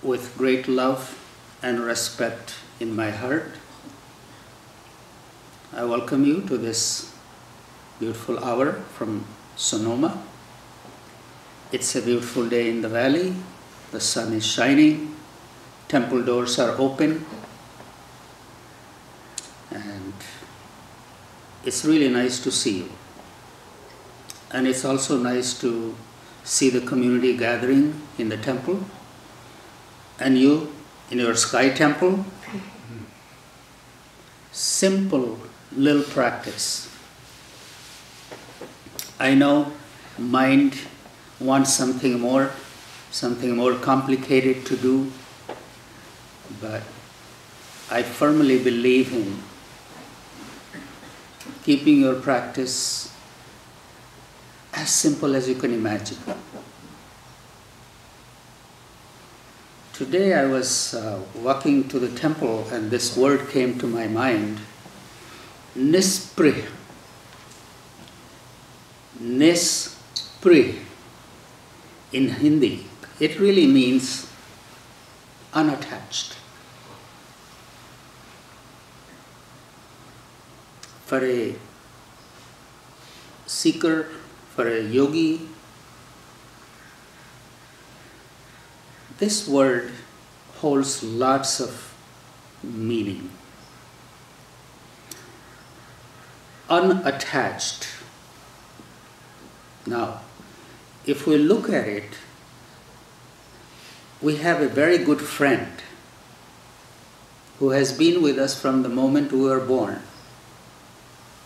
with great love and respect in my heart, I welcome you to this beautiful hour from Sonoma. It's a beautiful day in the valley. The sun is shining, temple doors are open, and it's really nice to see you. And it's also nice to see the community gathering in the temple, and you in your sky temple. Simple little practice. I know mind wants something more complicated to do, but I firmly believe in keeping your practice as simple as you can imagine. Today I was walking to the temple and this word came to my mind, Nisprih. Nisprih in Hindi. It really means unattached. For a seeker, for a yogi, this word holds lots of meaning. Unattached. Now, if we look at it, we have a very good friend who has been with us from the moment we were born.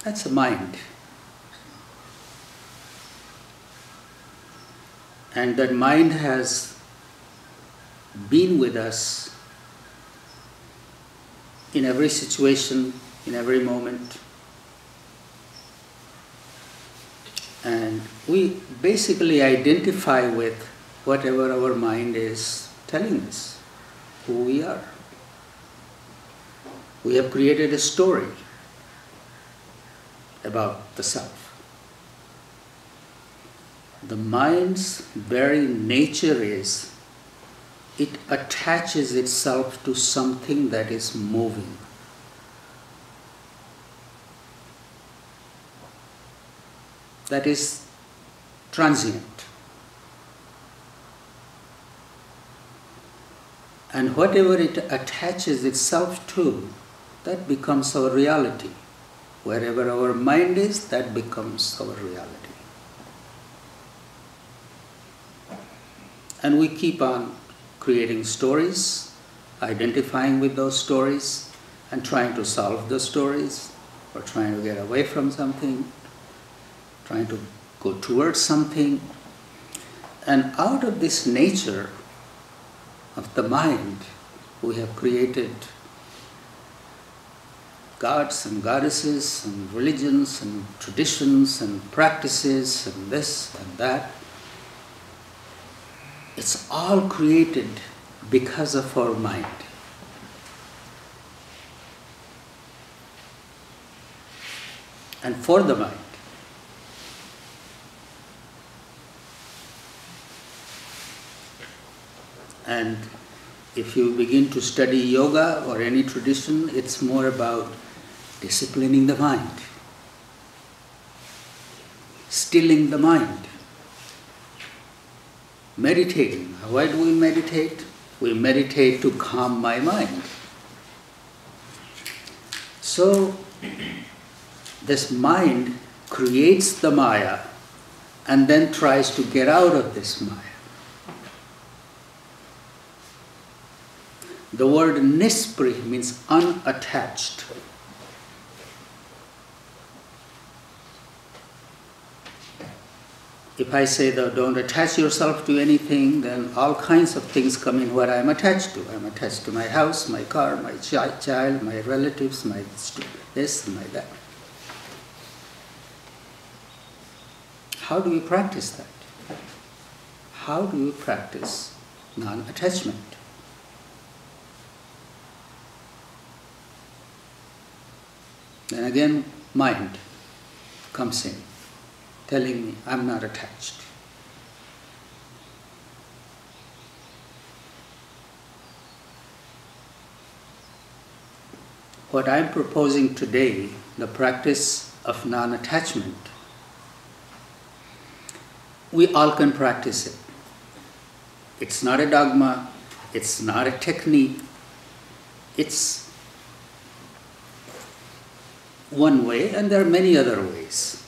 That's a mind. And that mind has been with us in every situation, in every moment. And we basically identify with whatever our mind is telling us, who we are. We have created a story about the self. The mind's very nature is it attaches itself to something that is moving. That is transient. And whatever it attaches itself to, that becomes our reality. Wherever our mind is, that becomes our reality. And we keep on creating stories, identifying with those stories, and trying to solve the stories, or trying to get away from something, trying to go towards something. And out of this nature of the mind, we have created gods and goddesses and religions and traditions and practices and this and that. It's all created because of our mind. And for the mind. And if you begin to study yoga or any tradition, it's more about disciplining the mind, stilling the mind, meditating. Why do we meditate? We meditate to calm my mind. So, this mind creates the Maya and then tries to get out of this Maya. The word Nisprih means unattached. If I say that don't attach yourself to anything, then all kinds of things come in what I'm attached to. I'm attached to my house, my car, my child, my relatives, my this and my that. How do we practice that? How do we practice non-attachment? Then again, mind comes in, telling me I'm not attached. what I'm proposing today, the practice of non-attachment, we all can practice it. It's not a dogma, it's not a technique, it's one way, and there are many other ways.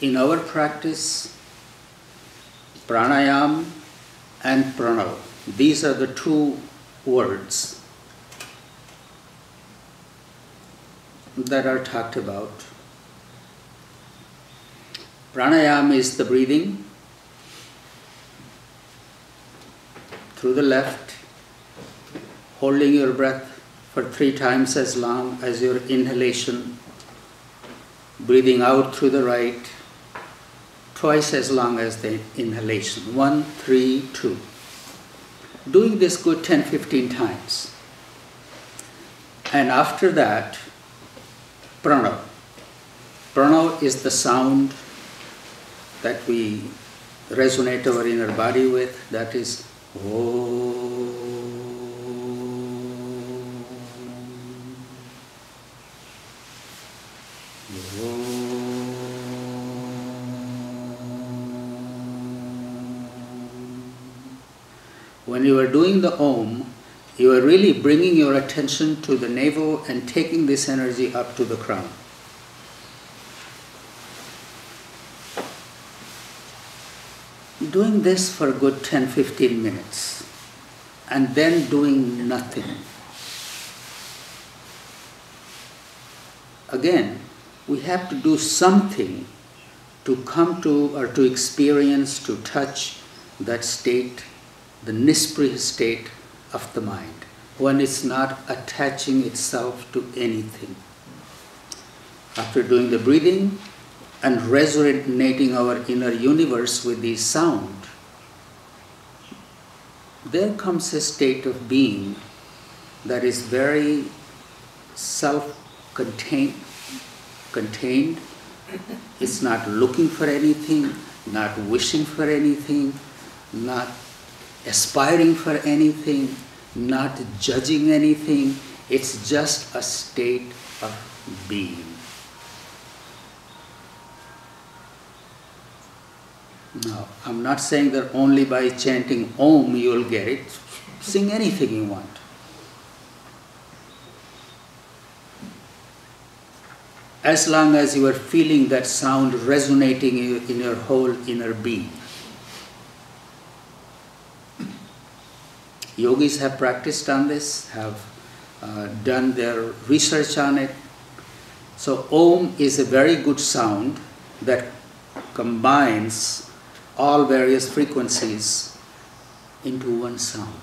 In our practice, pranayam and pranav, these are the two words that are talked about. Pranayam is the breathing through the left, holding your breath for 3 times as long as your inhalation, breathing out through the right, twice as long as the inhalation. 1, 3, 2. Doing this good 10-15 times. And after that, pranav. Pranav is the sound that we resonate our inner body with, that is Om. When you are doing the Om, you are really bringing your attention to the navel and taking this energy up to the crown. Doing this for a good 10-15 minutes and then doing nothing. Again, we have to do something to come to or to experience, to touch that state, the Nisprih state of the mind, when it's not attaching itself to anything. After doing the breathing and resonating our inner universe with the sound, there comes a state of being that is very self-contained. It's not looking for anything, not wishing for anything, not aspiring for anything, not judging anything. It's just a state of being. Now, I'm not saying that only by chanting Om you will get it. Sing anything you want. As long as you are feeling that sound resonating in your whole inner being. Yogis have practiced on this, have done their research on it. So Om is a very good sound that combines all various frequencies into one sound.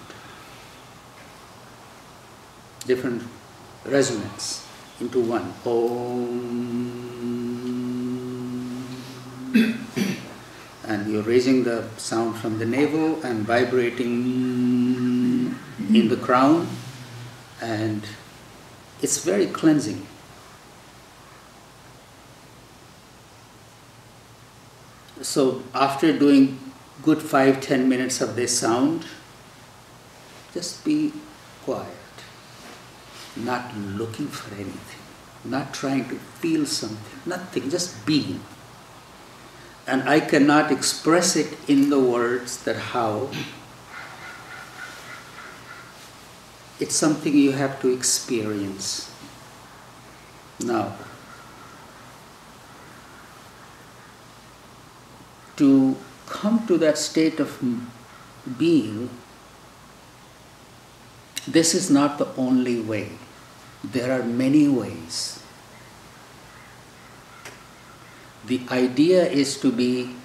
Different resonance into one. Om. And you're raising the sound from the navel and vibrating in the crown, and it's very cleansing. So after doing good 5-10 minutes of this sound, just be quiet, not looking for anything, not trying to feel something, nothing, just being. And I cannot express it in the words that how. It's something you have to experience. Now, to come to that state of being, this is not the only way. There are many ways. The idea is to be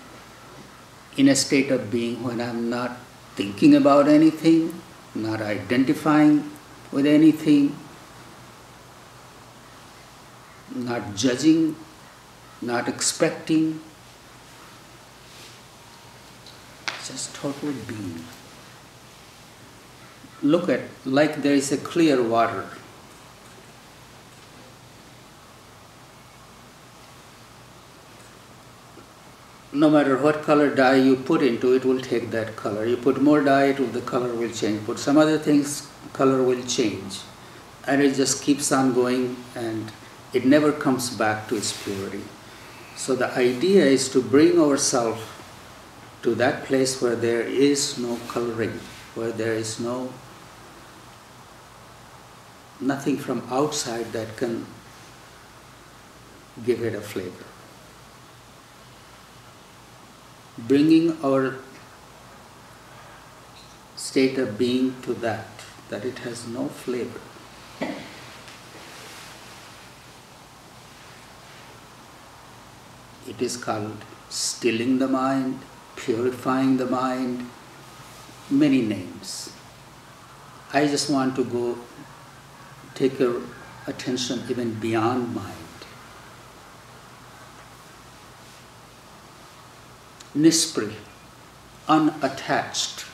in a state of being when I'm not thinking about anything, not identifying with anything, not judging, not expecting, just total being. Look at, like there is a clear water. no matter what color dye you put into it, will take that color. You put more dye, the color will change. Put some other things, color will change. And it just keeps on going, and it never comes back to its purity. So the idea is to bring ourselves to that place where there is no coloring, where there is nothing from outside that can give it a flavor. Bringing our state of being to that it has no flavor. It is called stilling the mind, purifying the mind, many names. I just want to go take your attention even beyond mind. Nisprih, unattached.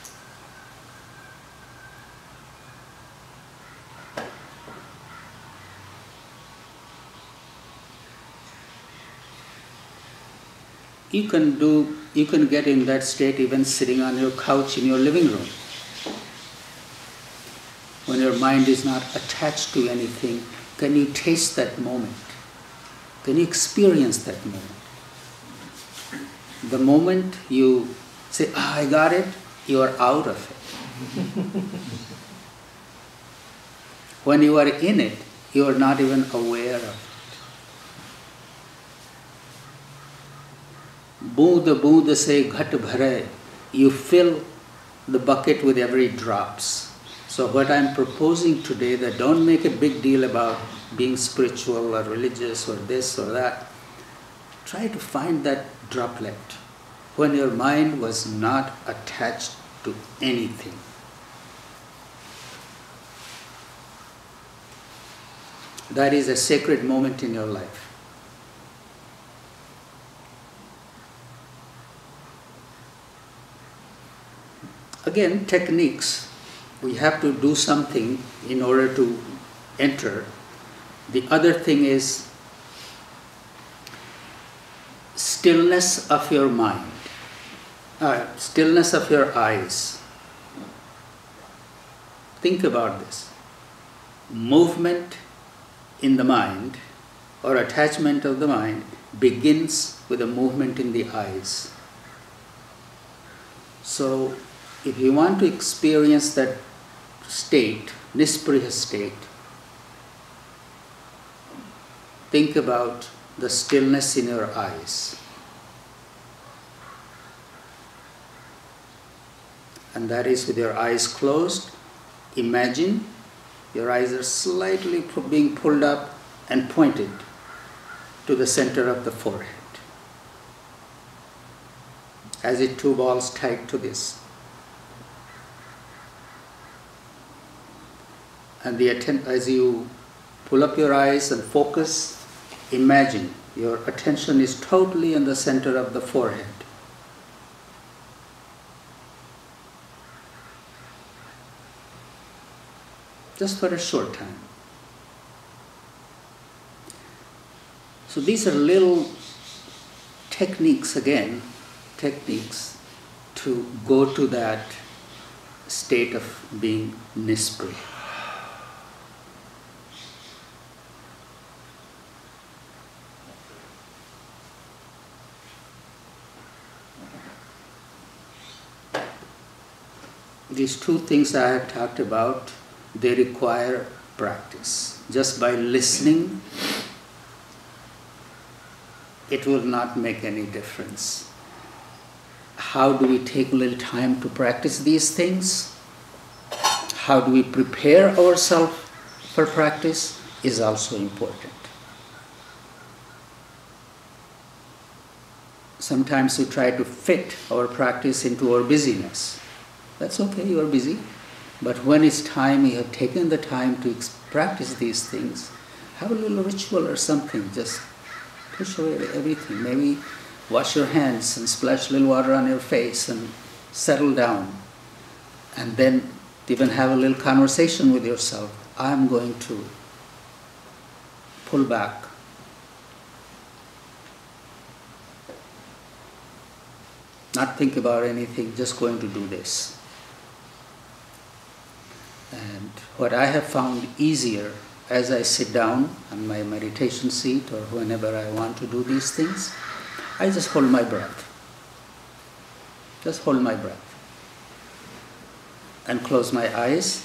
You can get in that state even sitting on your couch in your living room. When your mind is not attached to anything, can you taste that moment? Can you experience that moment? The moment you say, I got it, you are out of it. When you are in it, you are not even aware of it. Boond boond se ghat bhare, you fill the bucket with every drops. So what I am proposing today, that don't make a big deal about being spiritual or religious or this or that. Try to find that droplet when your mind was not attached to anything. That is a sacred moment in your life. Again, techniques. We have to do something in order to enter. The other thing is stillness of your mind, stillness of your eyes. Think about this. Movement in the mind or attachment of the mind begins with a movement in the eyes. So if you want to experience that state, Nisprih state, think about the stillness in your eyes. And that is with your eyes closed. Imagine your eyes are slightly being pulled up and pointed to the center of the forehead, as if two balls tied to this. And as you pull up your eyes and focus, imagine your attention is totally in the center of the forehead. Just for a short time. So these are little techniques again, techniques to go to that state of being Nisprih. These two things I have talked about, they require practice. Just by listening, it will not make any difference. How do we take a little time to practice these things? How do we prepare ourselves for practice is also important. Sometimes we try to fit our practice into our busyness. That's okay, you are busy. But when it's time, you have taken the time to practice these things, have a little ritual or something. Just push away everything. Maybe wash your hands and splash a little water on your face and settle down. And then even have a little conversation with yourself. I'm going to pull back. not think about anything, just going to do this. And what I have found easier as I sit down on my meditation seat or whenever I want to do these things, I just hold my breath. Just hold my breath. And close my eyes.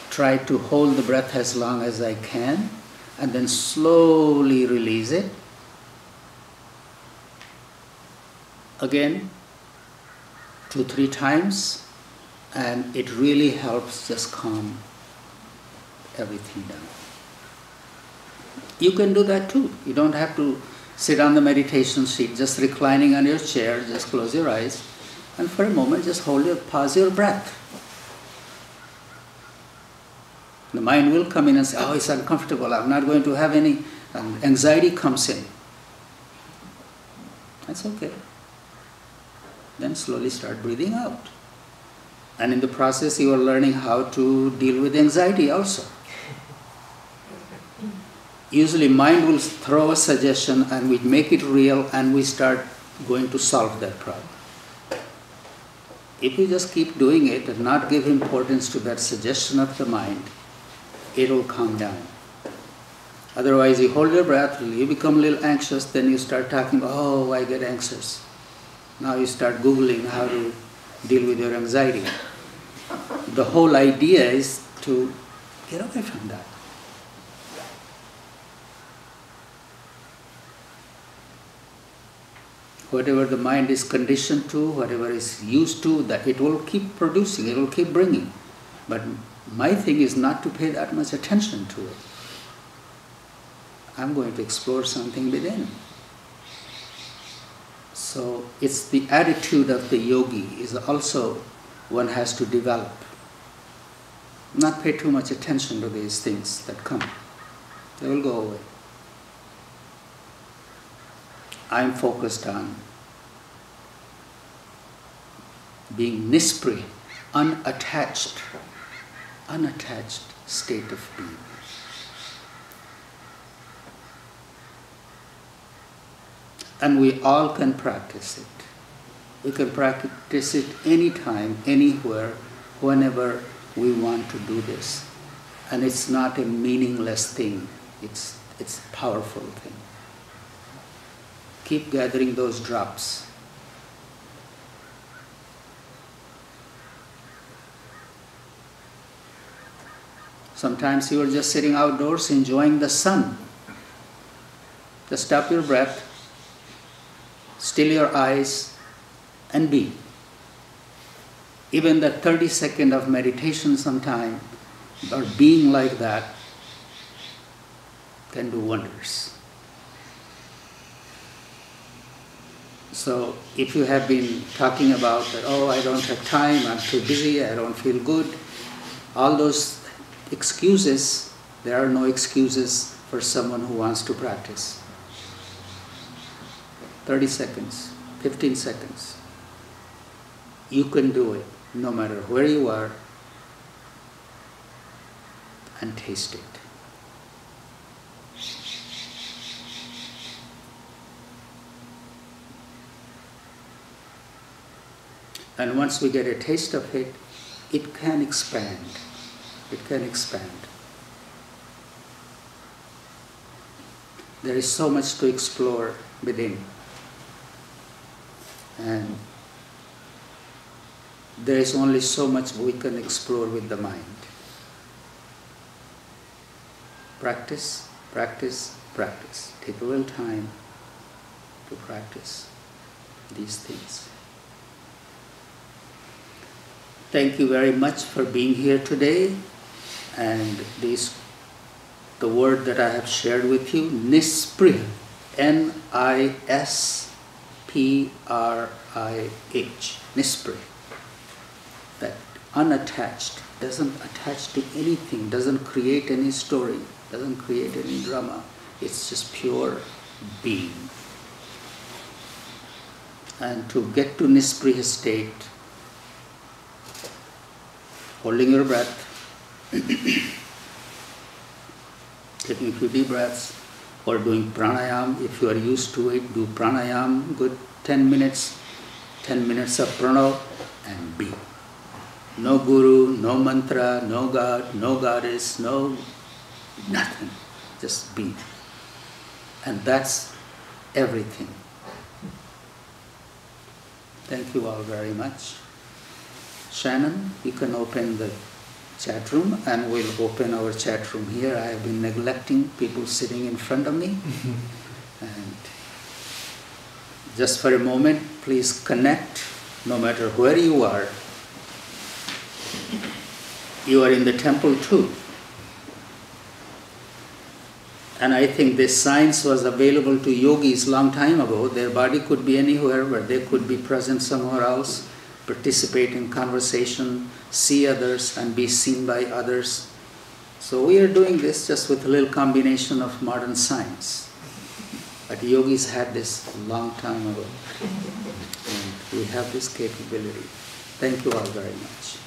Try to hold the breath as long as I can, and then slowly release it. Again, 2-3 times, and it really helps just calm everything down. You can do that too. You don't have to sit on the meditation seat, just reclining on your chair, just close your eyes, and for a moment just pause your breath. The mind will come in and say, oh, it's uncomfortable, I'm not going to have any, and anxiety comes in. That's okay. Then slowly start breathing out. And in the process, you are learning how to deal with anxiety also. Usually mind will throw a suggestion and we make it real and we start going to solve that problem. If you just keep doing it and not give importance to that suggestion of the mind, it will calm down. Otherwise, you hold your breath, you become a little anxious, then you start talking, oh, I get anxious. Now you start Googling how to deal with your anxiety. The whole idea is to get away from that. Whatever the mind is conditioned to, whatever is used to, that it will keep producing, it will keep bringing. But my thing is not to pay that much attention to it. I'm going to explore something within. So it's the attitude of the yogi is also one has to develop. Not pay too much attention to these things that come. They will go away. I'm focused on being Nisprih, unattached state of being. And we all can practice it. We can practice it anytime, anywhere, whenever we want to do this. And it's not a meaningless thing. It's a powerful thing. Keep gathering those drops. Sometimes you are just sitting outdoors enjoying the sun. Just stop your breath, still your eyes, and be. Even that 30 seconds of meditation sometime, or being like that, can do wonders. So if you have been talking about that, oh, I don't have time, I'm too busy, I don't feel good, all those excuses, there are no excuses for someone who wants to practice. 30 seconds, 15 seconds. You can do it no matter where you are, and taste it. And once we get a taste of it, it can expand. It can expand. There is so much to explore within. And there is only so much we can explore with the mind. Practice, practice, practice. Take a little time to practice these things. Thank you very much for being here today. And the word that I have shared with you, Nisprih, Nisprih, Nisprih, that unattached, doesn't attach to anything, doesn't create any story, doesn't create any drama. It's just pure being. And to get to Nisprih state, holding your breath, taking a few deep breaths, or doing pranayam. If you are used to it, do pranayam, good 10 minutes, 10 minutes of pranav and be. No guru, no mantra, no God, no goddess, no nothing. Just be. And that's everything. Thank you all very much. Shannon, you can open the chat room, and we'll open our chat room here. I have been neglecting people sitting in front of me. And just for a moment, please connect, no matter where you are. You are in the temple too. And I think this science was available to yogis long time ago. Their body could be anywhere, but they could be present somewhere else, participate in conversation, see others, and be seen by others. So we are doing this just with a little combination of modern science. But yogis had this a long time ago. And we have this capability. Thank you all very much.